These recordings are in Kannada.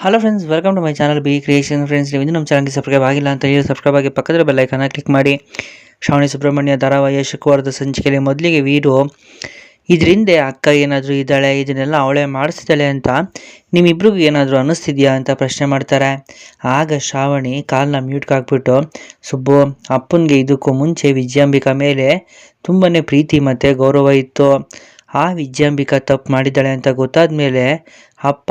Hello friends, welcome to my channel B creation. Friends, ನೀವು ಇನ್ನೂ ನಮ್ಮ ಚಾನಲ್ಗೆ ಸಬ್ಸ್ಕ್ರೈಬ್ ಆಗಿಲ್ಲ ಅಂತ ಹೇಳಿ ಸಬ್ಸ್ಕ್ರೈಬ್ ಆಗಿ ಪಕ್ಕದ ಬೆಲ್ ಐಕಾನ್ ಕ್ಲಿಕ್ ಮಾಡಿ. ಶ್ರಾವಣಿ ಸುಬ್ರಹ್ಮಣ್ಯ ಧಾರಾವಾಹಿಯ ಶುಕ್ರವಾರದ ಸಂಚಿಕೆಯಲ್ಲಿ ಮೊದಲಿಗೆ ವೀರು ಇದರಿಂದ ಅಕ್ಕ ಏನಾದರೂ ಇದ್ದಾಳೆ, ಇದನ್ನೆಲ್ಲ ಅವಳೇ ಮಾಡಿಸ್ತಾಳೆ ಅಂತ ನಿಮ್ಮಿಬ್ರಿಗೂ ಏನಾದರೂ ಅನ್ನಿಸ್ತಿದೆಯಾ ಅಂತ ಪ್ರಶ್ನೆ ಮಾಡ್ತಾರೆ. ಆಗ ಶ್ರಾವಣಿ ಕಾಲನ್ನ ಮ್ಯೂಟ್ಗೆ ಹಾಕ್ಬಿಟ್ಟು, ಸುಬ್ಬು, ಅಪ್ಪನಿಗೆ ಇದಕ್ಕೂ ಮುಂಚೆ ವಿಜಯಾಂಬಿಕಾ ಮೇಲೆ ತುಂಬಾ ಪ್ರೀತಿ ಮತ್ತು ಗೌರವ ಇತ್ತು. ಆ ವಿಜಯಾಂಬಿಕಾ ತಪ್ಪು ಮಾಡಿದ್ದಾಳೆ ಅಂತ ಗೊತ್ತಾದ ಮೇಲೆ ಅಪ್ಪ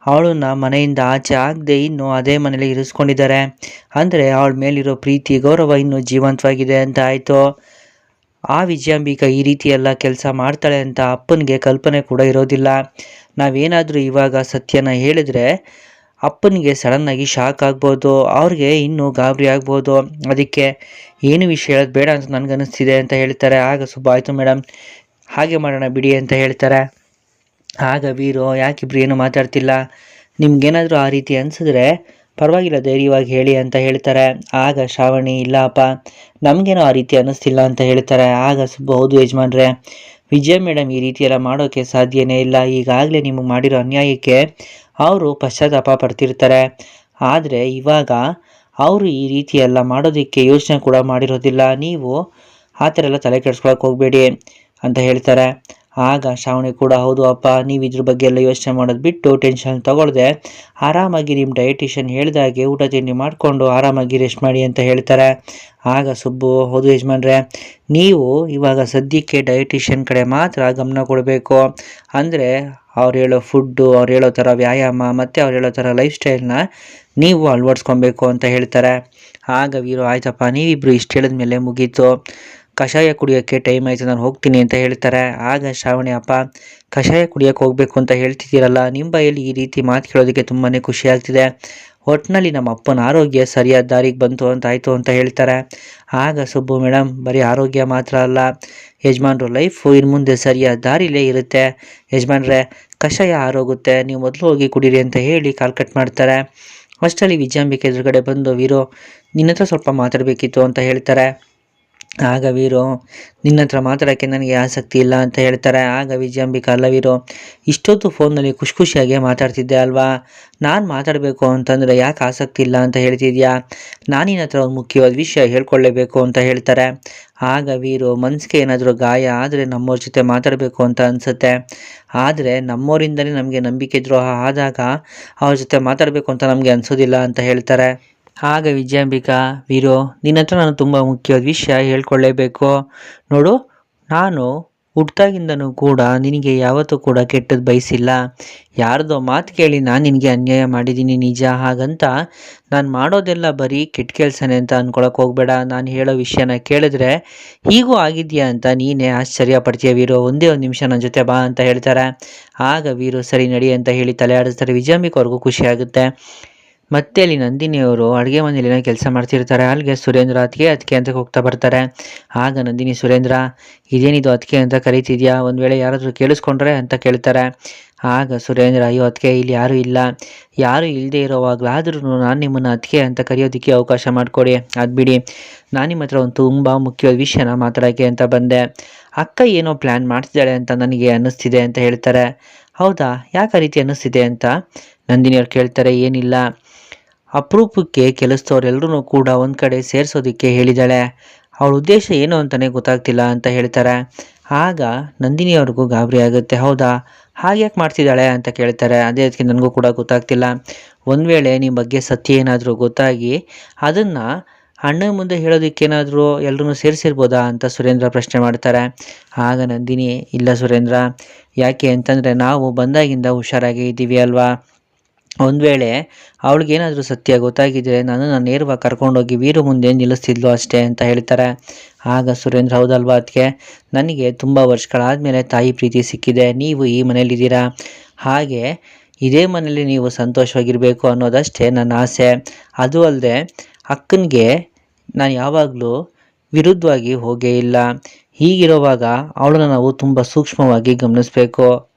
ಅವಳನ್ನ ಮನೆಯಿಂದ ಆಚೆ ಆಗದೆ ಇನ್ನೂ ಅದೇ ಮನೇಲಿ ಇರಿಸ್ಕೊಂಡಿದ್ದಾರೆ. ಅಂದರೆ ಅವಳ ಮೇಲಿರೋ ಪ್ರೀತಿ ಗೌರವ ಇನ್ನೂ ಜೀವಂತವಾಗಿದೆ ಅಂತ ಆಯಿತು. ಆ ವಿಜಯಾಂಬಿಕಾ ಈ ರೀತಿ ಎಲ್ಲ ಕೆಲಸ ಮಾಡ್ತಾಳೆ ಅಂತ ಅಪ್ಪನಿಗೆ ಕಲ್ಪನೆ ಕೂಡ ಇರೋದಿಲ್ಲ. ನಾವೇನಾದರೂ ಇವಾಗ ಸತ್ಯನ ಹೇಳಿದ್ರೆ ಅಪ್ಪನಿಗೆ ಸಡನ್ನಾಗಿ ಶಾಕ್ ಆಗ್ಬೋದು, ಅವ್ರಿಗೆ ಇನ್ನೂ ಗಾಬರಿ ಆಗ್ಬೋದು. ಅದಕ್ಕೆ ಏನು ವಿಷಯ ಹೇಳೋದು ಬೇಡ ಅಂತ ನನಗನ್ನಿಸ್ತಿದೆ ಅಂತ ಹೇಳ್ತಾರೆ. ಆಗ ಸುಬ್ಬ, ಆಯಿತು ಮೇಡಮ್, ಹಾಗೆ ಮಾಡೋಣ ಬಿಡಿ ಅಂತ ಹೇಳ್ತಾರೆ. ಆಗ ವೀರು, ಯಾಕಿಬ್ರು ಏನು ಮಾತಾಡ್ತಿಲ್ಲ, ನಿಮ್ಗೇನಾದರೂ ಆ ರೀತಿ ಅನಿಸಿದ್ರೆ ಪರವಾಗಿಲ್ಲ, ಧೈರ್ಯವಾಗಿ ಹೇಳಿ ಅಂತ ಹೇಳ್ತಾರೆ. ಆಗ ಶ್ರಾವಣಿ, ಇಲ್ಲ ಅಪ್ಪ, ನಮಗೇನೋ ಆ ರೀತಿ ಅನ್ನಿಸ್ತಿಲ್ಲ ಅಂತ ಹೇಳ್ತಾರೆ. ಆಗ ಸುಬ್ಬ, ಹೌದು ಯಜಮಾನ್ರೆ, ವಿಜಯ ಮೇಡಮ್ ಈ ರೀತಿ ಎಲ್ಲ ಮಾಡೋಕ್ಕೆ ಸಾಧ್ಯನೇ ಇಲ್ಲ. ಈಗಾಗಲೇ ನಿಮಗೆ ಮಾಡಿರೋ ಅನ್ಯಾಯಕ್ಕೆ ಅವರು ಪಶ್ಚಾತ್ತಾಪ ಪಡ್ತಿರ್ತಾರೆ. ಆದರೆ ಇವಾಗ ಅವರು ಈ ರೀತಿ ಎಲ್ಲ ಮಾಡೋದಕ್ಕೆ ಯೋಚನೆ ಕೂಡ ಮಾಡಿರೋದಿಲ್ಲ. ನೀವು ಆ ಥರ ಎಲ್ಲ ತಲೆ ಕೆಡಿಸ್ಕೊಳಕ್ಕೆ ಹೋಗಬೇಡಿ ಅಂತ ಹೇಳ್ತಾರೆ. ಆಗ ಶ್ರಾವಣಿ ಕೂಡ, ಹೌದು ಅಪ್ಪ, ನೀವು ಇದ್ರ ಬಗ್ಗೆ ಎಲ್ಲ ಯೋಚನೆ ಮಾಡೋದು ಬಿಟ್ಟು ಟೆನ್ಷನ್ ತೊಗೊಳ್ದೆ ಆರಾಮಾಗಿ ನಿಮ್ಮ ಡಯಟಿಷಿಯನ್ ಹೇಳಿದಾಗೆ ಊಟ ತಿಂಡಿ ಮಾಡಿಕೊಂಡು ಆರಾಮಾಗಿ ರೆಸ್ಟ್ ಮಾಡಿ ಅಂತ ಹೇಳ್ತಾರೆ. ಆಗ ಸುಬ್ಬು, ಹೌದು ಯಜಮಾನ್ರೆ, ನೀವು ಇವಾಗ ಸದ್ಯಕ್ಕೆ ಡಯಟಿಷಿಯನ್ ಕಡೆ ಮಾತ್ರ ಗಮನ ಕೊಡಬೇಕು. ಅಂದರೆ ಅವ್ರು ಹೇಳೋ ಫುಡ್ಡು, ಅವ್ರು ಹೇಳೋ ಥರ ವ್ಯಾಯಾಮ ಮತ್ತು ಅವ್ರು ಹೇಳೋ ಥರ ಲೈಫ್ ಸ್ಟೈಲ್ನ ನೀವು ಅಳವಡಿಸ್ಕೊಬೇಕು ಅಂತ ಹೇಳ್ತಾರೆ. ಆಗ ವೀರು, ಆಯ್ತಪ್ಪ, ನೀವಿಬ್ಬರು ಇಷ್ಟು ಹೇಳಿದ್ಮೇಲೆ ಮುಗೀತು, ಕಷಾಯ ಕುಡಿಯೋಕ್ಕೆ ಟೈಮ್ ಆಯಿತು, ನಾನು ಹೋಗ್ತೀನಿ ಅಂತ ಹೇಳ್ತಾರೆ. ಆಗ ಶ್ರಾವಣಿ, ಅಪ್ಪ, ಕಷಾಯ ಕುಡಿಯೋಕ್ಕೆ ಹೋಗಬೇಕು ಅಂತ ಹೇಳ್ತಿದ್ದೀರಲ್ಲ, ನಿಮ್ಮ ಬಾಯಲ್ಲಿ ಈ ರೀತಿ ಮಾತು ಕೇಳೋದಕ್ಕೆ ತುಂಬಾ ಖುಷಿ ಆಗ್ತಿದೆ. ಒಟ್ಟಿನಲ್ಲಿ ನಮ್ಮ ಅಪ್ಪನ ಆರೋಗ್ಯ ಸರಿಯಾದ ದಾರಿಗೆ ಬಂತು ಅಂತ ಆಯಿತು ಅಂತ ಹೇಳ್ತಾರೆ. ಆಗ ಸುಬ್ಬು, ಮೇಡಮ್, ಬರೀ ಆರೋಗ್ಯ ಮಾತ್ರ ಅಲ್ಲ, ಯಜಮಾನ್ರು ಲೈಫು ಇನ್ನು ಮುಂದೆ ಸರಿಯಾದ ದಾರಿಲೇ ಇರುತ್ತೆ. ಯಜಮಾನ್ರೆ, ಕಷಾಯ ಆರೋಗುತ್ತೆ, ನೀವು ಮೊದಲು ಹೋಗಿ ಕುಡೀರಿ ಅಂತ ಹೇಳಿ ಕಾಲ್ ಕಟ್ ಮಾಡ್ತಾರೆ. ಅಷ್ಟರಲ್ಲಿ ವಿಜಯಾಂಬಿಕೆ ಎದುರುಗಡೆ ಬಂದು, ವೀರು, ನಿನ್ನ ಹತ್ರ ಸ್ವಲ್ಪ ಮಾತಾಡಬೇಕಿತ್ತು ಅಂತ ಹೇಳ್ತಾರೆ. ಆಗ ವೀರು, ನಿನ್ನ ಹತ್ರ ಮಾತಾಡೋಕ್ಕೆ ನನಗೆ ಆಸಕ್ತಿ ಇಲ್ಲ ಅಂತ ಹೇಳ್ತಾರೆ. ಆಗ ವಿಜಯಾಂಬಿಕಾ, ಅಲ್ಲ ವೀರು, ಇಷ್ಟೊತ್ತು ಫೋನ್ನಲ್ಲಿ ಖುಷಿಯಾಗೆ ಮಾತಾಡ್ತಿದ್ದೆ ಅಲ್ವಾ, ನಾನು ಮಾತಾಡಬೇಕು ಅಂತಂದರೆ ಯಾಕೆ ಆಸಕ್ತಿ ಇಲ್ಲ ಅಂತ ಹೇಳ್ತಿದ್ಯಾ, ನಾನು ನಿನ್ನ ಹತ್ರ ಒಂದು ಮುಖ್ಯವಾದ ವಿಷಯ ಹೇಳ್ಕೊಳ್ಳೇಬೇಕು ಅಂತ ಹೇಳ್ತಾರೆ. ಆಗ ವೀರು, ಮನಸ್ಸಿಗೆ ಏನಾದರೂ ಗಾಯ ಆದರೆ ನಮ್ಮವ್ರ ಜೊತೆ ಮಾತಾಡಬೇಕು ಅಂತ ಅನಿಸುತ್ತೆ, ಆದರೆ ನಮ್ಮವರಿಂದಲೇ ನಮಗೆ ನಂಬಿಕೆ ದ್ರೋಹ ಆದಾಗ ಅವ್ರ ಜೊತೆ ಮಾತಾಡಬೇಕು ಅಂತ ನಮಗೆ ಅನಿಸೋದಿಲ್ಲ ಅಂತ ಹೇಳ್ತಾರೆ. ಆಗ ವಿಜಯಾಂಬಿಕಾ, ವೀರು, ನಿನ್ನ ಹತ್ರ ನಾನು ತುಂಬ ಮುಖ್ಯವಾದ ವಿಷಯ ಹೇಳ್ಕೊಳ್ಳೇಬೇಕು. ನೋಡು, ನಾನು ಹುಟ್ಟಾಗಿಂದನೂ ಕೂಡ ನಿನಗೆ ಯಾವತ್ತೂ ಕೂಡ ಕೆಟ್ಟದ್ದು ಬಯಸಿಲ್ಲ. ಯಾರ್ದೋ ಮಾತು ಕೇಳಿ ನಾನು ನಿನಗೆ ಅನ್ಯಾಯ ಮಾಡಿದ್ದೀನಿ ನಿಜ, ಹಾಗಂತ ನಾನು ಮಾಡೋದೆಲ್ಲ ಬರೀ ಕೆಟ್ಟ ಕೆಲಸನೇ ಅಂತ ಅಂದ್ಕೊಳಕ್ಕೆ ಹೋಗಬೇಡ. ನಾನು ಹೇಳೋ ವಿಷಯನ ಕೇಳಿದ್ರೆ ಹೀಗೂ ಆಗಿದೆಯಾ ಅಂತ ನೀನೇ ಆಶ್ಚರ್ಯ ಪಡ್ತೀಯ ವೀರು, ಒಂದೇ ಒಂದು ನಿಮಿಷ ನನ್ನ ಜೊತೆ ಬಾ ಅಂತ ಹೇಳ್ತಾರೆ. ಆಗ ವೀರು, ಸರಿ ನಡಿ ಅಂತ ಹೇಳಿ ತಲೆ ಆಡಿಸ್ತಾರೆ. ವಿಜಯಾಂಬಿಕಾ ಅವ್ರಿಗೂ ಖುಷಿ ಆಗುತ್ತೆ. ಮತ್ತೆ ಅಲ್ಲಿ ನಂದಿನಿಯವರು ಅಡುಗೆ ಮನೇಲಿ ಏನೋ ಕೆಲಸ ಮಾಡ್ತಿರ್ತಾರೆ. ಅಲ್ಲಿಗೆ ಸುರೇಂದ್ರ ಅದಕ್ಕೆ ಅಂತ ಹೋಗ್ತಾ ಬರ್ತಾರೆ. ಆಗ ನಂದಿನಿ, ಸುರೇಂದ್ರ, ಇದೇನಿದು ಅದಕ್ಕೆ ಅಂತ ಕರೀತಿದ್ಯಾ, ಒಂದು ವೇಳೆ ಯಾರಾದರೂ ಕೇಳಿಸ್ಕೊಂಡ್ರೆ ಅಂತ ಕೇಳ್ತಾರೆ. ಆಗ ಸುರೇಂದ್ರ, ಅಯ್ಯೋ ಅದಕ್ಕೆ, ಇಲ್ಲಿ ಯಾರೂ ಇಲ್ಲ, ಯಾರೂ ಇಲ್ಲದೆ ಇರೋವಾಗಲಾದ್ರೂ ನಾನು ನಿಮ್ಮನ್ನು ಅದಕ್ಕೆ ಅಂತ ಕರೆಯೋದಕ್ಕೆ ಅವಕಾಶ ಮಾಡಿಕೊಡಿ. ಅದು ಬಿಡಿ, ನಾನು ನಿಮ್ಮ ಹತ್ರ ಒಂದು ತುಂಬ ಮುಖ್ಯವಾದ ವಿಷಯನ ಮಾತಾಡೋಕ್ಕೆ ಅಂತ ಬಂದೆ. ಅಕ್ಕ ಏನೋ ಪ್ಲ್ಯಾನ್ ಮಾಡ್ತಿದ್ದಾಳೆ ಅಂತ ನನಗೆ ಅನ್ನಿಸ್ತಿದೆ ಅಂತ ಹೇಳ್ತಾರೆ. ಹೌದಾ, ಯಾಕೆ ಆ ರೀತಿ ಅನ್ನಿಸ್ತಿದೆ ಅಂತ ನಂದಿನಿಯವ್ರು ಕೇಳ್ತಾರೆ. ಏನಿಲ್ಲ, ಅಪರೂಪಕ್ಕೆ ಕೆಲಸದವ್ರೆಲ್ಲರೂ ಕೂಡ ಒಂದು ಕಡೆ ಸೇರಿಸೋದಕ್ಕೆ ಹೇಳಿದ್ದಾಳೆ, ಅವಳ ಉದ್ದೇಶ ಏನು ಅಂತಲೇ ಗೊತ್ತಾಗ್ತಿಲ್ಲ ಅಂತ ಹೇಳ್ತಾರೆ. ಆಗ ನಂದಿನಿಯವ್ರಿಗೂ ಗಾಬರಿ ಆಗುತ್ತೆ. ಹೌದಾ, ಹಾಗ್ಯಾಕೆ ಮಾಡ್ತಿದ್ದಾಳೆ ಅಂತ ಕೇಳ್ತಾರೆ. ಅದೇ ಅದಕ್ಕೆ ನನಗೂ ಕೂಡ ಗೊತ್ತಾಗ್ತಿಲ್ಲ, ಒಂದು ವೇಳೆ ನಿಮ್ಮ ಬಗ್ಗೆ ಸತ್ಯ ಏನಾದರೂ ಗೊತ್ತಾಗಿ ಅದನ್ನು ಅಣ್ಣನ ಮುಂದೆ ಹೇಳೋದಕ್ಕೇನಾದರೂ ಎಲ್ಲರೂ ಸೇರಿಸಿರ್ಬೋದಾ ಅಂತ ಸುರೇಂದ್ರ ಪ್ರಶ್ನೆ ಮಾಡ್ತಾರೆ. ಆಗ ನಂದಿನಿ, ಇಲ್ಲ ಸುರೇಂದ್ರ, ಯಾಕೆ ಅಂತಂದರೆ ನಾವು ಬಂದಾಗಿಂದ ಹುಷಾರಾಗಿ ಇದ್ದೀವಿ ಅಲ್ವಾ, ಒಂದು ವೇಳೆ ಅವಳಿಗೇನಾದರೂ ಸತ್ಯ ಗೊತ್ತಾಗಿದ್ದರೆ ನನ್ನನ್ನು ನೇರವಾಗಿ ಕರ್ಕೊಂಡೋಗಿ ವೀರು ಮುಂದೆ ನಿಲ್ಲಿಸ್ತಿದ್ಲು ಅಷ್ಟೇ ಅಂತ ಹೇಳ್ತಾರೆ. ಆಗ ಸುರೇಂದ್ರ, ಹೌದಲ್ವಾ ಅದಕ್ಕೆ, ನನಗೆ ತುಂಬ ವರ್ಷಗಳಾದಮೇಲೆ ತಾಯಿ ಪ್ರೀತಿ ಸಿಕ್ಕಿದೆ, ನೀವು ಈ ಮನೇಲಿದ್ದೀರಾ, ಹಾಗೆ ಇದೇ ಮನೇಲಿ ನೀವು ಸಂತೋಷವಾಗಿರಬೇಕು ಅನ್ನೋದಷ್ಟೇ ನನ್ನ ಆಸೆ. ಅದು ಅಲ್ಲದೆ ಅಕ್ಕನಿಗೆ ನಾನು ಯಾವಾಗಲೂ ವಿರುದ್ಧವಾಗಿ ಹೋಗೇ ಇಲ್ಲ. ಹೀಗಿರುವಾಗ ಅವಳನ್ನು ನಾವು ತುಂಬ ಸೂಕ್ಷ್ಮವಾಗಿ ಗಮನಿಸಬೇಕು.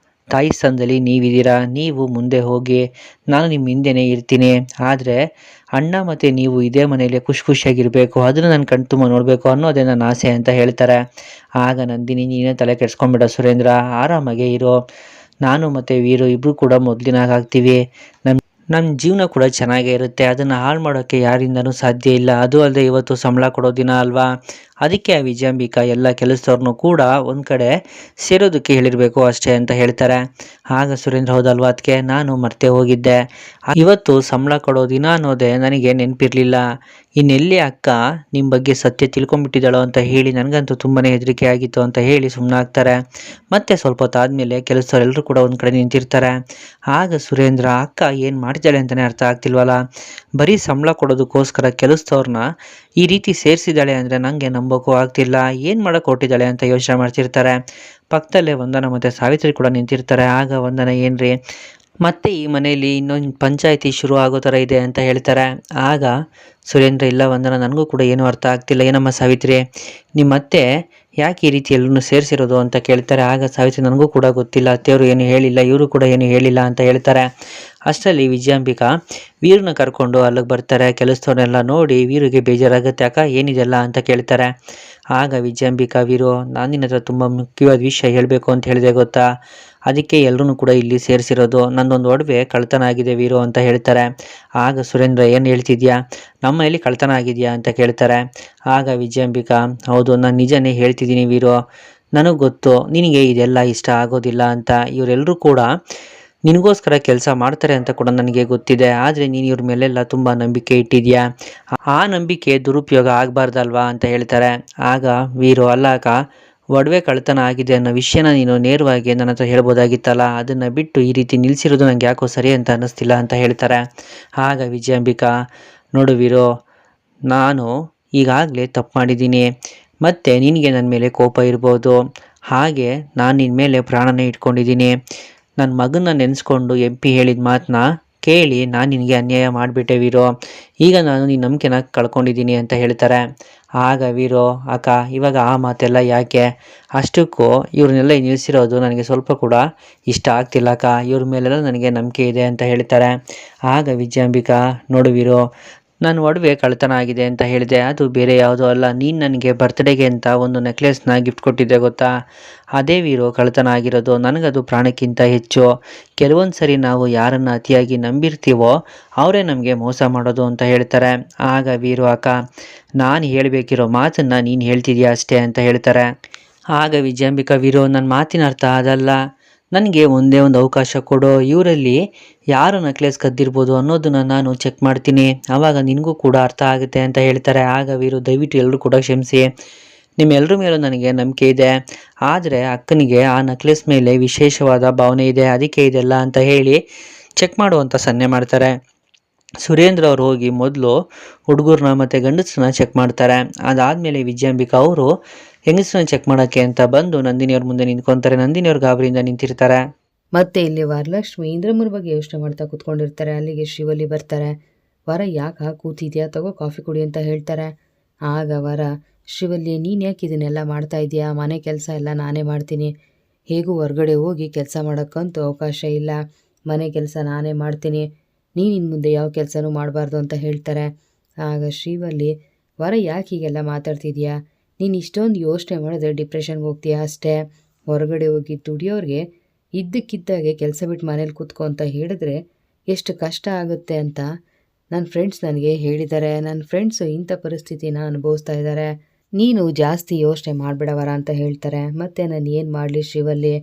ತಾಯಿ ಸ್ಥಾನದಲ್ಲಿ ನೀವಿದ್ದೀರಾ, ನೀವು ಮುಂದೆ ಹೋಗಿ, ನಾನು ನಿಮ್ಮ ಹಿಂದೆನೇ ಇರ್ತೀನಿ. ಆದರೆ ಅಣ್ಣ ಮತ್ತು ನೀವು ಇದೇ ಮನೆಯಲ್ಲಿ ಖುಷಿಯಾಗಿರಬೇಕು, ಅದನ್ನು ನಾನು ಕಣ್ ತುಂಬ ನೋಡಬೇಕು ಅನ್ನೋದೇ ನನ್ನ ಆಸೆ ಅಂತ ಹೇಳ್ತಾರೆ. ಆಗ ನಂದಿನಿ, ನೀನೇ ತಲೆ ಕೆಡಿಸ್ಕೊಂಬೇಡ ಸುರೇಂದ್ರ, ಆರಾಮಾಗೇ ಇರೋ, ನಾನು ಮತ್ತು ವೀರು ಇಬ್ಬರು ಕೂಡ ಮೊದಲಿನಾಗ ಆಗ್ತೀವಿ, ನಮ್ಮ ಜೀವನ ಕೂಡ ಚೆನ್ನಾಗೇ ಇರುತ್ತೆ. ಅದನ್ನು ಹಾಳು ಮಾಡೋಕ್ಕೆ ಯಾರಿಂದನೂ ಸಾಧ್ಯ ಇಲ್ಲ. ಅದು ಅಲ್ಲದೆ ಇವತ್ತು ಸಂಬಳ ಕೊಡೋ ದಿನ ಅಲ್ವಾ? ಅದಕ್ಕೆ ಆ ವಿಜಯಾಂಬಿಕಾ ಎಲ್ಲ ಕೆಲಸದವ್ರನ್ನೂ ಕೂಡ ಒಂದು ಕಡೆ ಸೇರೋದಕ್ಕೆ ಹೇಳಿರಬೇಕು ಅಷ್ಟೇ ಅಂತ ಹೇಳ್ತಾರೆ. ಆಗ ಸುರೇಂದ್ರ, ಹೌದಲ್ವಾ ಅದಕ್ಕೆ ನಾನು ಮರ್ತೇ ಹೋಗಿದ್ದೆ. ಇವತ್ತು ಸಂಬಳ ಕೊಡೋ ದಿನ ಅನ್ನೋದೇ ನನಗೆ ನೆನಪಿರಲಿಲ್ಲ. ಇನ್ನೆಲ್ಲಿ ಅಕ್ಕ ನಿಮ್ಮ ಬಗ್ಗೆ ಸತ್ಯ ತಿಳ್ಕೊಂಬಿಟ್ಟಿದ್ದಾಳೋ ಅಂತ ಹೇಳಿ ನನಗಂತೂ ತುಂಬಾ ಹೆದರಿಕೆ ಆಗಿತ್ತು ಅಂತ ಹೇಳಿ ಸುಮ್ಮನಾಗ್ತಾರೆ. ಮತ್ತೆ ಸ್ವಲ್ಪ ಹೊತ್ತಾದಮೇಲೆ ಕೆಲಸದವರೆಲ್ಲರೂ ಕೂಡ ಒಂದು ಕಡೆ ನಿಂತಿರ್ತಾರೆ. ಆಗ ಸುರೇಂದ್ರ, ಅಕ್ಕ ಏನು ಮಾಡ್ತಾಳೆ ಅಂತಲೇ ಅರ್ಥ ಆಗ್ತಿಲ್ವಲ್ಲ, ಬರೀ ಸಂಬಳ ಕೊಡೋದಕ್ಕೋಸ್ಕರ ಕೆಲಸದವ್ರನ್ನ ಈ ರೀತಿ ಸೇರಿಸಿದ್ದಾಳೆ ಅಂದರೆ ನನಗೆ ನಂಬೋಕ್ಕೂ ಆಗ್ತಿಲ್ಲ, ಏನು ಮಾಡೋಕ್ಕೆ ಹೊರಟಿದ್ದಾಳೆ ಅಂತ ಯೋಚನೆ ಮಾಡ್ತಿರ್ತಾರೆ. ಪಕ್ಕದಲ್ಲೇ ವಂದನ ಮತ್ತು ಸಾವಿತ್ರಿ ಕೂಡ ನಿಂತಿರ್ತಾರೆ. ಆಗ ವಂದನ, ಏನ್ರಿ ಮತ್ತೆ ಈ ಮನೆಯಲ್ಲಿ ಇನ್ನೊಂದು ಪಂಚಾಯಿತಿ ಶುರು ಆಗೋ ಥರ ಇದೆ ಅಂತ ಹೇಳ್ತಾರೆ. ಆಗ ಸುರೇಂದ್ರ, ಇಲ್ಲ ವಂದನ, ನನಗೂ ಕೂಡ ಏನೂ ಅರ್ಥ ಆಗ್ತಿಲ್ಲ. ಏನಮ್ಮ ಸಾವಿತ್ರಿ, ನಿಮ್ಮತ್ತೆ ಯಾಕೆ ಈ ರೀತಿ ಎಲ್ಲರೂ ಸೇರಿಸಿರೋದು ಅಂತ ಕೇಳ್ತಾರೆ. ಆಗ ಸಾವಿತ್ರಿ, ನನಗೂ ಕೂಡ ಗೊತ್ತಿಲ್ಲ, ಅತ್ತೆಯವರು ಏನು ಹೇಳಿಲ್ಲ, ಇವರು ಕೂಡ ಏನು ಹೇಳಿಲ್ಲ ಅಂತ ಹೇಳ್ತಾರೆ. ಅಷ್ಟರಲ್ಲಿ ವಿಜಯಾಂಬಿಕಾ ವೀರನ್ನ ಕರ್ಕೊಂಡು ಅಲ್ಲಿಗೆ ಬರ್ತಾರೆ. ಕೆಲಸದವ್ರನ್ನೆಲ್ಲ ನೋಡಿ ವೀರಿಗೆ ಬೇಜಾರಾಗುತ್ತೆ. ಅಕ್ಕ ಏನಿದೆಲ್ಲ ಅಂತ ಕೇಳ್ತಾರೆ. ಆಗ ವಿಜಯಾಂಬಿಕಾ, ವೀರು, ನಾನು ನಿನ್ನ ಹತ್ರ ತುಂಬ ಮುಖ್ಯವಾದ ವಿಷಯ ಹೇಳಬೇಕು ಅಂತ ಹೇಳಿದೆ ಗೊತ್ತಾ, ಅದಕ್ಕೆ ಎಲ್ಲರೂ ಕೂಡ ಇಲ್ಲಿ ಸೇರಿಸಿರೋದು. ನನ್ನೊಂದು ಒಡವೆ ಕಳ್ತನ ಆಗಿದೆ ವೀರು ಅಂತ ಹೇಳ್ತಾರೆ. ಆಗ ಸುರೇಂದ್ರ, ಏನು ಹೇಳ್ತಿದ್ಯಾ, ನಮ್ಮ ಮನೇಲಿ ಕಳ್ತನ ಆಗಿದೆಯಾ ಅಂತ ಕೇಳ್ತಾರೆ. ಆಗ ವಿಜಯಾಂಬಿಕಾ, ಹೌದು, ನಾನು ನಿಜನೇ ಹೇಳ್ತಿದ್ದೀನಿ ವೀರು, ನನಗೆ ಗೊತ್ತು ನಿನಗೆ ಇದೆಲ್ಲ ಇಷ್ಟ ಆಗೋದಿಲ್ಲ ಅಂತ. ಇವರೆಲ್ಲರೂ ಕೂಡ ನಿನಗೋಸ್ಕರ ಕೆಲಸ ಮಾಡ್ತಾರೆ ಅಂತ ಕೂಡ ನನಗೆ ಗೊತ್ತಿದೆ. ಆದರೆ ನೀನು ಇವ್ರ ಮೇಲೆಲ್ಲ ತುಂಬ ನಂಬಿಕೆ ಇಟ್ಟಿದ್ಯಾ, ಆ ನಂಬಿಕೆ ದುರುಪಯೋಗ ಆಗಬಾರ್ದಲ್ವಾ ಅಂತ ಹೇಳ್ತಾರೆ. ಆಗ ವೀರು, ಅಲ್ಲ ಅಕ್ಕ, ಒಡವೆ ಕಳ್ತನ ಆಗಿದೆ ಅನ್ನೋ ವಿಷಯನ ನೀನು ನೇರವಾಗಿ ನನ್ನ ಹತ್ರ ಹೇಳ್ಬೋದಾಗಿತ್ತಲ್ಲ, ಅದನ್ನು ಬಿಟ್ಟು ಈ ರೀತಿ ನಿಲ್ಲಿಸಿರೋದು ನನಗೆ ಯಾಕೋ ಸರಿ ಅಂತ ಅನ್ನಿಸ್ತಿಲ್ಲ ಅಂತ ಹೇಳ್ತಾರೆ. ಆಗ ವಿಜಯಾಂಬಿಕಾ, ನೋಡು ವೀರು, ನಾನು ಈಗಾಗಲೇ ತಪ್ಪು ಮಾಡಿದ್ದೀನಿ, ಮತ್ತು ನಿನಗೆ ನನ್ನ ಮೇಲೆ ಕೋಪ ಇರ್ಬೋದು, ಹಾಗೆ ನಾನು ನಿನ್ನ ಮೇಲೆ ಪ್ರಾಣನೇ ಇಟ್ಕೊಂಡಿದ್ದೀನಿ. ನನ್ನ ಮಗನ ನೆನೆಸ್ಕೊಂಡು MP ಹೇಳಿದ ಮಾತನ್ನ ಕೇಳಿ ನಾನು ನಿನಗೆ ಅನ್ಯಾಯ ಮಾಡಿಬಿಟ್ಟೆ ವೀರು, ಈಗ ನಾನು ನಿನ್ನ ನಂಬಿಕೆನ ಕಳ್ಕೊಂಡಿದ್ದೀನಿ ಅಂತ ಹೇಳ್ತಾರೆ. ಆಗ ವೀರು, ಅಕ್ಕ ಇವಾಗ ಆ ಮಾತೆಲ್ಲ ಯಾಕೆ, ಅಷ್ಟಕ್ಕೂ ಇವ್ರನ್ನೆಲ್ಲ ನಿಲ್ಲಿಸಿರೋದು ನನಗೆ ಸ್ವಲ್ಪ ಕೂಡ ಇಷ್ಟ ಆಗ್ತಿಲ್ಲ ಅಕ್ಕ, ಇವ್ರ ಮೇಲೆಲ್ಲ ನನಗೆ ನಂಬಿಕೆ ಇದೆ ಅಂತ ಹೇಳ್ತಾರೆ. ಆಗ ವಿಜಯಾಂಬಿಕಾ, ನೋಡು ವೀರು, ನಾನು ಒಡವೆ ಕಳ್ತನ ಆಗಿದೆ ಅಂತ ಹೇಳಿದೆ, ಅದು ಬೇರೆ ಯಾವುದೂ ಅಲ್ಲ, ನೀನು ನನಗೆ ಬರ್ತ್ಡೇಗೆ ಅಂತ ಒಂದು ನೆಕ್ಲೆಸ್ನ ಗಿಫ್ಟ್ ಕೊಟ್ಟಿದ್ದೆ ಗೊತ್ತಾ, ಅದೇ ವೀರು ಕಳ್ತನ ಆಗಿರೋದು. ನನಗದು ಪ್ರಾಣಕ್ಕಿಂತ ಹೆಚ್ಚು. ಕೆಲವೊಂದು ಸರಿ ನಾವು ಯಾರನ್ನು ಅತಿಯಾಗಿ ನಂಬಿರ್ತೀವೋ ಅವರೇ ನಮಗೆ ಮೋಸ ಮಾಡೋದು ಅಂತ ಹೇಳ್ತಾರೆ. ಆಗ ವೀರು, ಅಕ್ಕ ನಾನು ಹೇಳಬೇಕಿರೋ ಮಾತನ್ನು ನೀನು ಹೇಳ್ತಿದ್ಯಾ ಅಷ್ಟೇ ಅಂತ ಹೇಳ್ತಾರೆ. ಆಗ ವಿಜಯಾಂಬಿಕಾ, ವೀರು, ನನ್ನ ಮಾತಿನ ಅರ್ಥ ಅದಲ್ಲ, ನನಗೆ ಒಂದೇ ಒಂದು ಅವಕಾಶ ಕೊಡು, ಇವರಲ್ಲಿ ಯಾರು ನೆಕ್ಲೆಸ್ ಕದ್ದಿರ್ಬೋದು ಅನ್ನೋದನ್ನು ನಾನು ಚೆಕ್ ಮಾಡ್ತೀನಿ, ಆವಾಗ ನಿನಗೂ ಕೂಡ ಅರ್ಥ ಆಗುತ್ತೆ ಅಂತ ಹೇಳ್ತಾರೆ. ಆಗ ವೀರು, ದಯವಿಟ್ಟು ಎಲ್ಲರೂ ಕೂಡ ಕ್ಷಮಿಸಿ, ನಿಮ್ಮೆಲ್ಲರ ಮೇಲೂ ನನಗೆ ನಂಬಿಕೆ ಇದೆ, ಆದರೆ ಅಕ್ಕನಿಗೆ ಆ ನೆಕ್ಲೆಸ್ ಮೇಲೆ ವಿಶೇಷವಾದ ಭಾವನೆ ಇದೆ, ಅದಕ್ಕೆ ಇದೆಲ್ಲ ಅಂತ ಹೇಳಿ ಚೆಕ್ ಮಾಡುವಂಥ ಸನ್ನೆ ಮಾಡ್ತಾರೆ. ಸುರೇಂದ್ರ ಅವ್ರು ಹೋಗಿ ಮೊದಲು ಹುಡುಗರನ್ನ ಮತ್ತು ಗಂಡಸರನ್ನ ಚೆಕ್ ಮಾಡ್ತಾರೆ. ಅದಾದಮೇಲೆ ವಿಜಯಾಂಬಿಕಾ ಅವರು ಹೆಂಗಸರನ್ನ ಚೆಕ್ ಮಾಡೋಕ್ಕೆ ಅಂತ ಬಂದು ನಂದಿನಿಯವ್ರ ಮುಂದೆ ನಿಂತ್ಕೊತಾರೆ. ನಂದಿನಿಯವ್ರು ಗಾಬರಿಯಿಂದ ನಿಂತಿರ್ತಾರೆ. ಮತ್ತೆ ಇಲ್ಲಿ ವರಲಕ್ಷ್ಮಿ ಇಂದ್ರಮ್ಮನ ಬಗ್ಗೆ ಯೋಚನೆ ಮಾಡ್ತಾ ಕೂತ್ಕೊಂಡಿರ್ತಾರೆ. ಅಲ್ಲಿಗೆ ಶಿವಲ್ಲಿ ಬರ್ತಾರೆ. ವರ, ಯಾಕೆ ಕೂತಿದ್ಯಾ, ತಗೋ ಕಾಫಿ ಕುಡಿ ಅಂತ ಹೇಳ್ತಾರೆ. ಆಗ ವರ, ಶಿವಲ್ಲಿ, ನೀನು ಯಾಕೆ ಇದನ್ನೆಲ್ಲ ಮಾಡ್ತಾ ಇದೆಯಾ, ಮನೆ ಕೆಲಸ ಎಲ್ಲ ನಾನೇ ಮಾಡ್ತೀನಿ, ಹೇಗೂ ಹೊರ್ಗಡೆ ಹೋಗಿ ಕೆಲಸ ಮಾಡೋಕ್ಕಂತೂ ಅವಕಾಶ ಇಲ್ಲ, ಮನೆ ಕೆಲಸ ನಾನೇ ಮಾಡ್ತೀನಿ, ನೀನು ಇನ್ನು ಮುಂದೆ ಯಾವ ಕೆಲಸನೂ ಮಾಡಬಾರ್ದು ಅಂತ ಹೇಳ್ತಾರೆ. ಆಗ ಶಿವಲ್ಲಿ, ವರ, ಯಾಕೆ ಹೀಗೆಲ್ಲ ಮಾತಾಡ್ತಿದ್ಯಾ, ನೀನು ಇಷ್ಟೊಂದು ಯೋಚನೆ ಮಾಡಿದ್ರೆ ಡಿಪ್ರೆಷನ್ಗೆ ಹೋಗ್ತೀಯಾ ಅಷ್ಟೇ, ಹೊರಗಡೆ ಹೋಗಿ ದುಡಿಯೋರಿಗೆ ಇದ್ದಕ್ಕಿದ್ದಾಗೆ ಕೆಲಸ ಬಿಟ್ಟು ಮನೇಲಿ ಕೂತ್ಕೊ ಅಂತ ಹೇಳಿದ್ರೆ ಎಷ್ಟು ಕಷ್ಟ ಆಗುತ್ತೆ ಅಂತ ನನ್ನ ಫ್ರೆಂಡ್ಸ್ ನನಗೆ ಹೇಳಿದ್ದಾರೆ. ನನ್ನ ಫ್ರೆಂಡ್ಸು ಇಂಥ ಪರಿಸ್ಥಿತಿನ ಅನುಭವಿಸ್ತಾ ಇದ್ದಾರೆ, ನೀನು ಜಾಸ್ತಿ ಯೋಚನೆ ಮಾಡಬೇಡವರ ಅಂತ ಹೇಳ್ತಾರೆ. ಮತ್ತು ನಾನು ಏನು ಮಾಡಲಿ ಶಿವಲ್ಲಿ,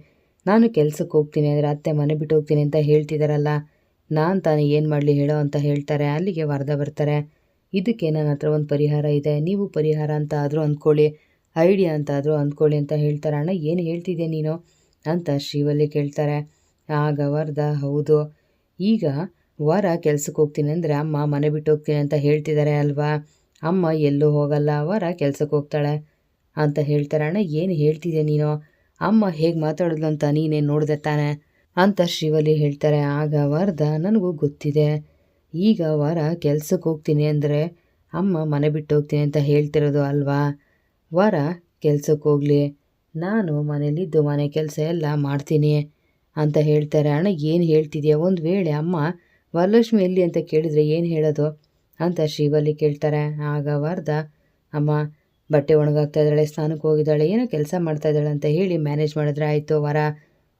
ನಾನು ಕೆಲಸಕ್ಕೆ ಹೋಗ್ತೀನಿ ಅಂದರೆ ಅತ್ತೆ ಮನೆ ಬಿಟ್ಟು ಹೋಗ್ತೀನಿ ಅಂತ ಹೇಳ್ತಿದ್ದಾರಲ್ಲ, ನಾನು ತಾನೇ ಏನು ಮಾಡಲಿ ಹೇಳೋ ಅಂತ ಹೇಳ್ತಾರೆ. ಅಲ್ಲಿಗೆ ವರದ ಬರ್ತಾರೆ. ಇದಕ್ಕೆ ನನ್ನ ಹತ್ರ ಒಂದು ಪರಿಹಾರ ಇದೆ, ನೀವು ಪರಿಹಾರ ಅಂತ ಆದರೂ ಅಂದ್ಕೊಳ್ಳಿ, ಐಡಿಯಾ ಅಂತ ಆದರೂ ಅಂದ್ಕೊಳ್ಳಿ ಅಂತ ಹೇಳ್ತಾರೆ. ಅಣ್ಣ ಏನು ಹೇಳ್ತಿದ್ದೆ ನೀನು ಅಂತ ಶಿವಲ್ಲಿ ಕೇಳ್ತಾರೆ. ಆಗ ವರದ, ಹೌದು, ಈಗ ವರ ಕೆಲ್ಸಕ್ಕೆ ಹೋಗ್ತೀನಿ ಅಂದರೆ ಅಮ್ಮ ಮನೆ ಬಿಟ್ಟು ಹೋಗ್ತೀನಿ ಅಂತ ಹೇಳ್ತಿದ್ದಾರೆ ಅಲ್ವಾ, ಅಮ್ಮ ಎಲ್ಲೂ ಹೋಗಲ್ಲ, ವರ ಕೆಲ್ಸಕ್ಕೆ ಹೋಗ್ತಾಳೆ ಅಂತ ಹೇಳ್ತಾರೆ. ಅಣ್ಣ ಏನು ಹೇಳ್ತಿದ್ದೆ ನೀನು, ಅಮ್ಮ ಹೇಗೆ ಮಾತಾಡಿದ್ಲು ಅಂತ ನೀನೇನು ನೋಡಿದೆ ತಾನೆ ಅಂತ ಶಿವಲ್ಲಿ ಹೇಳ್ತಾರೆ. ಆಗ ವರದ, ನನಗೂ ಗೊತ್ತಿದೆ, ಈಗ ವರ ಕೆಲ್ಸಕ್ಕೆ ಹೋಗ್ತೀನಿ ಅಂದರೆ ಅಮ್ಮ ಮನೆ ಬಿಟ್ಟು ಹೋಗ್ತೀನಿ ಅಂತ ಹೇಳ್ತಿರೋದು ಅಲ್ವಾ, ವರ ಕೆಲ್ಸಕ್ಕೆ ಹೋಗಲಿ, ನಾನು ಮನೇಲಿದ್ದು ಮನೆ ಕೆಲಸ ಎಲ್ಲ ಮಾಡ್ತೀನಿ ಅಂತ ಹೇಳ್ತಾರೆ. ಅಣ್ಣ ಏನು ಹೇಳ್ತಿದ್ಯಾ, ಒಂದು ವೇಳೆ ಅಮ್ಮ ವರಲಕ್ಷ್ಮಿ ಎಲ್ಲಿ ಅಂತ ಕೇಳಿದರೆ ಏನು ಹೇಳೋದು ಅಂತ ಶಿವಲ್ಲಿ ಕೇಳ್ತಾರೆ. ಆಗ ವರದ, ಅಮ್ಮ ಬಟ್ಟೆ ಒಣಗಾಗ್ತಾ ಇದ್ದಾಳೆ, ಸ್ನಾನಕ್ಕೆ ಹೋಗಿದ್ದಾಳೆ, ಏನೋ ಕೆಲಸ ಮಾಡ್ತಾ ಇದ್ದಾಳೆ ಅಂತ ಹೇಳಿ ಮ್ಯಾನೇಜ್ ಮಾಡಿದ್ರೆ ಆಯಿತು. ವರ,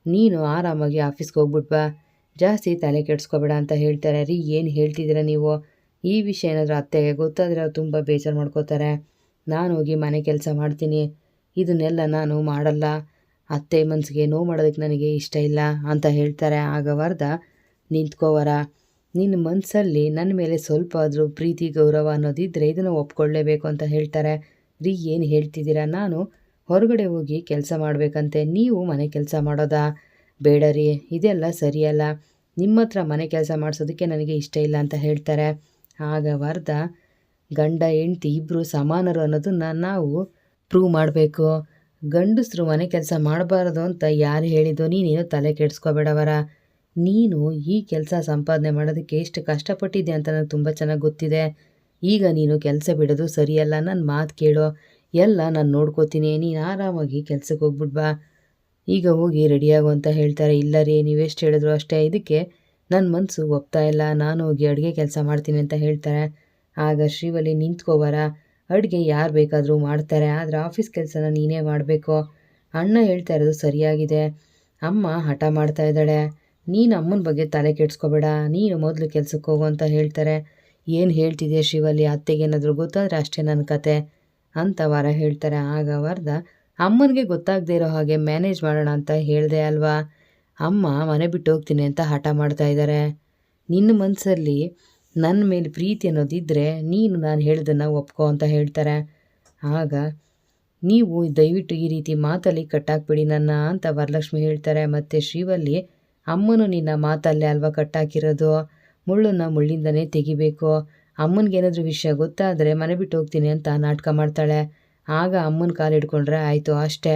ನೀನು ಆರಾಮಾಗಿ ಆಫೀಸ್ಗೆ ಹೋಗ್ಬಿಟ್ಟು ಬಾ, ಜಾಸ್ತಿ ತಲೆ ಕೆಡಿಸ್ಕೋಬೇಡ ಅಂತ ಹೇಳ್ತಾರೆ. ರೀ ಏನು ಹೇಳ್ತಿದ್ದೀರಾ ನೀವು? ಈ ವಿಷಯ ಏನಾದರೂ ಅತ್ತೆಗೆ ಗೊತ್ತಾದರೆ ಅವ್ರು ತುಂಬ ಬೇಜಾರು ಮಾಡ್ಕೋತಾರೆ. ನಾನು ಹೋಗಿ ಮನೆ ಕೆಲಸ ಮಾಡ್ತೀನಿ, ಇದನ್ನೆಲ್ಲ ನಾನು ಮಾಡಲ್ಲ, ಅತ್ತೆ ಮನಸ್ಸಿಗೆ ನೋವು ಮಾಡೋದಕ್ಕೆ ನನಗೆ ಇಷ್ಟ ಇಲ್ಲ ಅಂತ ಹೇಳ್ತಾರೆ. ಆಗ ವರದ, ನಿಂತ್ಕೋವರ, ನಿನ್ನ ಮನಸ್ಸಲ್ಲಿ ನನ್ನ ಮೇಲೆ ಸ್ವಲ್ಪ ಆದರೂ ಪ್ರೀತಿ ಗೌರವ ಅನ್ನೋದಿದ್ದರೆ ಇದನ್ನು ಒಪ್ಕೊಳ್ಳೇಬೇಕು ಅಂತ ಹೇಳ್ತಾರೆ. ರೀ ಏನು ಹೇಳ್ತಿದ್ದೀರಾ? ನಾನು ಹೊರಗಡೆ ಹೋಗಿ ಕೆಲಸ ಮಾಡಬೇಕಂತೆ, ನೀವು ಮನೆ ಕೆಲಸ ಮಾಡೋದಾ? ಬೇಡ ರೀ, ಇದೆಲ್ಲ ಸರಿಯಲ್ಲ, ನಿಮ್ಮ ಹತ್ರ ಮನೆ ಕೆಲಸ ಮಾಡಿಸೋದಕ್ಕೆ ನನಗೆ ಇಷ್ಟ ಇಲ್ಲ ಅಂತ ಹೇಳ್ತಾರೆ. ಆಗ ವರದ, ಗಂಡ ಹೆಂಡ್ತಿ ಇಬ್ಬರು ಸಮಾನರು ಅನ್ನೋದನ್ನು ನಾವು ಪ್ರೂವ್ ಮಾಡಬೇಕು. ಗಂಡಸರು ಮನೆ ಕೆಲಸ ಮಾಡಬಾರ್ದು ಅಂತ ಯಾರು ಹೇಳಿದ್ದು? ನೀನೇನು ತಲೆ ಕೆಡಿಸ್ಕೋಬೇಡವರ. ನೀನು ಈ ಕೆಲಸ ಸಂಪಾದನೆ ಮಾಡೋದಕ್ಕೆ ಎಷ್ಟು ಕಷ್ಟಪಟ್ಟಿದ್ದೆ ಅಂತ ನನಗೆ ತುಂಬ ಚೆನ್ನಾಗಿ ಗೊತ್ತಿದೆ. ಈಗ ನೀನು ಕೆಲಸ ಬಿಡೋದು ಸರಿಯಲ್ಲ, ನನ್ನ ಮಾತು ಕೇಳೋ, ಎಲ್ಲ ನಾನು ನೋಡ್ಕೋತೀನಿ, ನೀನು ಆರಾಮಾಗಿ ಕೆಲ್ಸಕ್ಕೆ ಹೋಗ್ಬಿಟ್ಟು ಬಾ, ಈಗ ಹೋಗಿ ರೆಡಿಯಾಗು ಅಂತ ಹೇಳ್ತಾರೆ. ಇಲ್ಲ ರೀ, ನೀವೆಷ್ಟು ಹೇಳಿದ್ರು ಅಷ್ಟೇ, ಇದಕ್ಕೆ ನನ್ನ ಮನಸ್ಸು ಒಪ್ತಾ ಇಲ್ಲ, ನಾನು ಹೋಗಿ ಅಡುಗೆ ಕೆಲಸ ಮಾಡ್ತೀನಿ ಅಂತ ಹೇಳ್ತಾರೆ. ಆಗ ಶ್ರೀವಲ್ಲಿ, ನಿಂತ್ಕೋವರ, ಅಡುಗೆ ಯಾರು ಬೇಕಾದರೂ ಮಾಡ್ತಾರೆ, ಆದರೆ ಆಫೀಸ್ ಕೆಲಸನ ನೀನೇ ಮಾಡಬೇಕು. ಅಣ್ಣ ಹೇಳ್ತಾ ಇರೋದು ಸರಿಯಾಗಿದೆ, ಅಮ್ಮ ಹಠ ಮಾಡ್ತಾ ಇದ್ದಾಳೆ, ನೀನು ಅಮ್ಮನ ಬಗ್ಗೆ ತಲೆ ಕೆಡಿಸ್ಕೋಬೇಡ, ನೀನು ಮೊದಲು ಕೆಲ್ಸಕ್ಕೆ ಹೋಗು ಅಂತ ಹೇಳ್ತಾರೆ. ಏನು ಹೇಳ್ತಿದ್ಯಾ ಶ್ರೀವಲ್ಲಿ? ಅತ್ತೆಗೇನಾದರೂ ಗೊತ್ತಾದರೆ ಅಷ್ಟೇ ನನ್ನ ಕತೆ ಅಂತ ವರ ಹೇಳ್ತಾರೆ. ಆಗ ವರದ, ಅಮ್ಮನಿಗೆ ಗೊತ್ತಾಗದೇ ಇರೋ ಹಾಗೆ ಮ್ಯಾನೇಜ್ ಮಾಡೋಣ ಅಂತ ಹೇಳಿದೆ ಅಲ್ವಾ, ಅಮ್ಮ ಮನೆ ಬಿಟ್ಟು ಹೋಗ್ತೀನಿ ಅಂತ ಹಠ ಮಾಡ್ತಾ ಇದ್ದಾರೆ. ನಿನ್ನ ಮನಸ್ಸಲ್ಲಿ ನನ್ನ ಮೇಲೆ ಪ್ರೀತಿ ಅನ್ನೋದಿದ್ದರೆ ನೀನು ನಾನು ಹೇಳಿದ್ದನ್ನು ಒಪ್ಕೋ ಅಂತ ಹೇಳ್ತಾರೆ. ಆಗ, ನೀವು ದಯವಿಟ್ಟು ಈ ರೀತಿ ಮಾತಲ್ಲಿ ಕಟ್ಟಾಕ್ಬಿಡಿ ನನ್ನ ಅಂತ ವರಲಕ್ಷ್ಮಿ ಹೇಳ್ತಾರೆ. ಮತ್ತು ಶ್ರೀವಲ್ಲಿ, ಅಮ್ಮನು ನಿನ್ನ ಮಾತಲ್ಲೇ ಅಲ್ವಾ ಕಟ್ಟಾಕಿರೋದು, ಮುಳ್ಳನ್ನು ಮುಳ್ಳಿಂದನೇ ತೆಗಿಬೇಕು, ಅಮ್ಮನಿಗೇನಾದರೂ ವಿಷಯ ಗೊತ್ತಾದರೆ ಮನೆ ಬಿಟ್ಟು ಹೋಗ್ತೀನಿ ಅಂತ ನಾಟಕ ಮಾಡ್ತಾಳೆ, ಆಗ ಅಮ್ಮನ ಕಾಲು ಹಿಡ್ಕೊಂಡ್ರೆ ಆಯಿತು ಅಷ್ಟೇ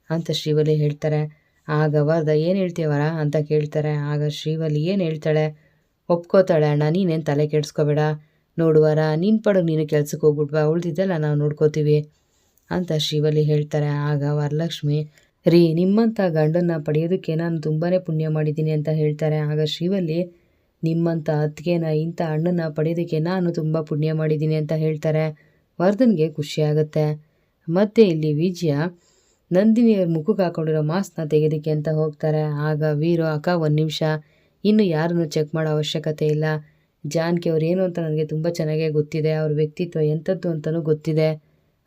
ಅಂತ ಶ್ರೀವಲ್ಲಿ ಹೇಳ್ತಾರೆ. ಆಗ ವರದ, ಏನು ಹೇಳ್ತೀವರ ಅಂತ ಕೇಳ್ತಾರೆ. ಆಗ ಶ್ರೀವಲ್ಲಿ ಏನು ಹೇಳ್ತಾಳೆ, ಒಪ್ಕೋತಾಳೆ, ಅಣ್ಣ ನೀನೇನು ತಲೆ ಕೆಡಿಸ್ಕೋಬೇಡ, ನೋಡುವರ ನಿನ್ನ ಪಡಗೆ ನೀನು ಕೆಲ್ಸಕ್ಕೆ ಹೋಗ್ಬಿಟ್ಬಾ, ಉಳಿದಿದ್ದೆಲ್ಲ ನಾವು ನೋಡ್ಕೋತೀವಿ ಅಂತ ಶ್ರೀವಲ್ಲಿ ಹೇಳ್ತಾರೆ. ಆಗ ವರಲಕ್ಷ್ಮಿ, ರೀ ನಿಮ್ಮಂಥ ಗಂಡನ್ನು ಪಡೆಯೋದಕ್ಕೆ ನಾನು ತುಂಬಾ ಪುಣ್ಯ ಮಾಡಿದ್ದೀನಿ ಅಂತ ಹೇಳ್ತಾರೆ. ಆಗ ಶ್ರೀವಲ್ಲಿ, ನಿಮ್ಮಂಥ ಅತ್ತಿಗೆನ ಇಂಥ ಅಣ್ಣನ ಪಡೆಯೋದಕ್ಕೆ ನಾನು ತುಂಬ ಪುಣ್ಯ ಮಾಡಿದ್ದೀನಿ ಅಂತ ಹೇಳ್ತಾರೆ. ವರ್ಧನ್ಗೆ ಖುಷಿಯಾಗುತ್ತೆ. ಮತ್ತು ಇಲ್ಲಿ ವಿಜಯ ನಂದಿನಿಯವ್ರ ಮುಖಕ್ಕೆ ಹಾಕೊಂಡಿರೋ ಮಾಸ್ಕ್ನ ತೆಗೆಯೋದಕ್ಕೆ ಅಂತ ಹೋಗ್ತಾರೆ. ಆಗ ವೀರು, ಅಕ್ಕ ಒಂದು ನಿಮಿಷ, ಇನ್ನು ಯಾರನ್ನು ಚೆಕ್ ಮಾಡೋ ಅವಶ್ಯಕತೆ ಇಲ್ಲ, ಜಾನಕಿ ಅವ್ರು ಏನು ಅಂತ ನನಗೆ ತುಂಬ ಚೆನ್ನಾಗೇ ಗೊತ್ತಿದೆ, ಅವ್ರ ವ್ಯಕ್ತಿತ್ವ ಎಂಥದ್ದು ಅಂತಲೂ ಗೊತ್ತಿದೆ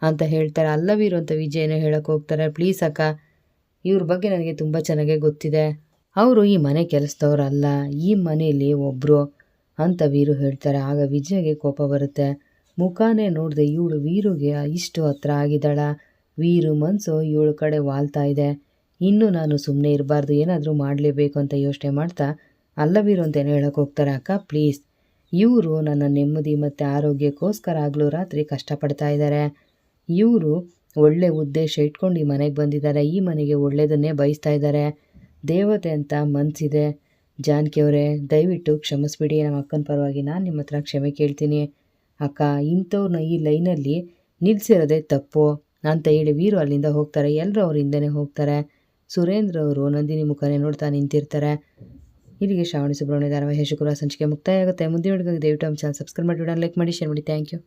ಅಂತ ಹೇಳ್ತಾರೆ. ಅಲ್ಲ ವೀರು ಅಂತ ವಿಜಯನೇ ಹೇಳೋಕ್ಕೆ ಹೋಗ್ತಾರೆ. ಪ್ಲೀಸ್ ಅಕ್ಕ, ಇವ್ರ ಬಗ್ಗೆ ನನಗೆ ತುಂಬ ಚೆನ್ನಾಗೇ ಗೊತ್ತಿದೆ, ಅವರು ಈ ಮನೆ ಕೆಲಸದವ್ರಲ್ಲ, ಈ ಮನೆಯಲ್ಲಿ ಒಬ್ಬರು ಅಂತ ವೀರು ಹೇಳ್ತಾರೆ. ಆಗ ವಿಜಯಗೆ ಕೋಪ ಬರುತ್ತೆ. ಮುಖಾನೇ ನೋಡಿದೆ ಇವಳು ವೀರುಗೆ ಇಷ್ಟು ಹತ್ರ ಆಗಿದ್ದಾಳ, ವೀರು ಮನಸ್ಸು ಇವಳ ಕಡೆ ವಾಲ್ತಾ ಇದೆ, ಇನ್ನು ನಾನು ಸುಮ್ಮನೆ ಇರಬಾರ್ದು, ಏನಾದರೂ ಮಾಡಲೇಬೇಕು ಅಂತ ಯೋಚನೆ ಮಾಡ್ತಾ ಅಲ್ಲ ವೀರು ಅಂತೇನು ಹೇಳೋಕ್ಕೆ ಹೋಗ್ತಾರೆ. ಅಕ್ಕ ಪ್ಲೀಸ್, ಇವರು ನನ್ನ ನೆಮ್ಮದಿ ಮತ್ತು ಆರೋಗ್ಯಕ್ಕೋಸ್ಕರ ಆಗಲೂ ರಾತ್ರಿ ಕಷ್ಟಪಡ್ತಾ ಇದ್ದಾರೆ, ಇವರು ಒಳ್ಳೆ ಉದ್ದೇಶ ಇಟ್ಕೊಂಡು ಈ ಮನೆಗೆ ಬಂದಿದ್ದಾರೆ, ಈ ಮನೆಗೆ ಒಳ್ಳೆಯದನ್ನೇ ಬಯಸ್ತಾ ಇದ್ದಾರೆ, ದೇವತೆ ಅಂತ ಮನಸ್ಸಿದೆ. ಜಾನಕಿ ಅವರೇ ದಯವಿಟ್ಟು ಕ್ಷಮಿಸ್ಬಿಡಿ, ನಮ್ಮ ಅಕ್ಕನ ಪರವಾಗಿ ನಾನು ನಿಮ್ಮ ಹತ್ರ ಕ್ಷಮೆ ಕೇಳ್ತೀನಿ. ಅಕ್ಕ, ಇಂಥವ್ರನ್ನ ಈ ಲೈನಲ್ಲಿ ನಿಲ್ಲಿಸಿರೋದೇ ತಪ್ಪು ಅಂತ ಹೇಳಿ ವೀರು ಅಲ್ಲಿಂದ ಹೋಗ್ತಾರೆ. ಎಲ್ಲರೂ ಅವ್ರ ಹಿಂದೆನೇ ಹೋಗ್ತಾರೆ. ಸುರೇಂದ್ರ ಅವರು ನಂದಿನಿ ಮುಖನೇ ನೋಡ್ತಾ ನಿಂತಿರ್ತಾರೆ. ಇಲ್ಲಿಗೆ ಶ್ರಾವಣಿ ಸುಬ್ರಹ್ಮಣ್ಯ ಧಾರಾವಾಹಿ ಶುಕ್ರವಾರ ಸಂಚಿಕೆ ಮುಕ್ತಾಯ ಆಗುತ್ತೆ. ಮುಂದಿನ ವಿಡಿಯೋಗೆ ದಯವಿಟ್ಟು ನಮ್ಮ ಚಾನಲ್ ಸಬ್ಸ್ಕ್ರೈಬ್ ಮಾಡಿ, ವಿಡಿಯೋನ ಲೈಕ್ ಮಾಡಿ, ಶೇರ್ ಮಾಡಿ. Thank you.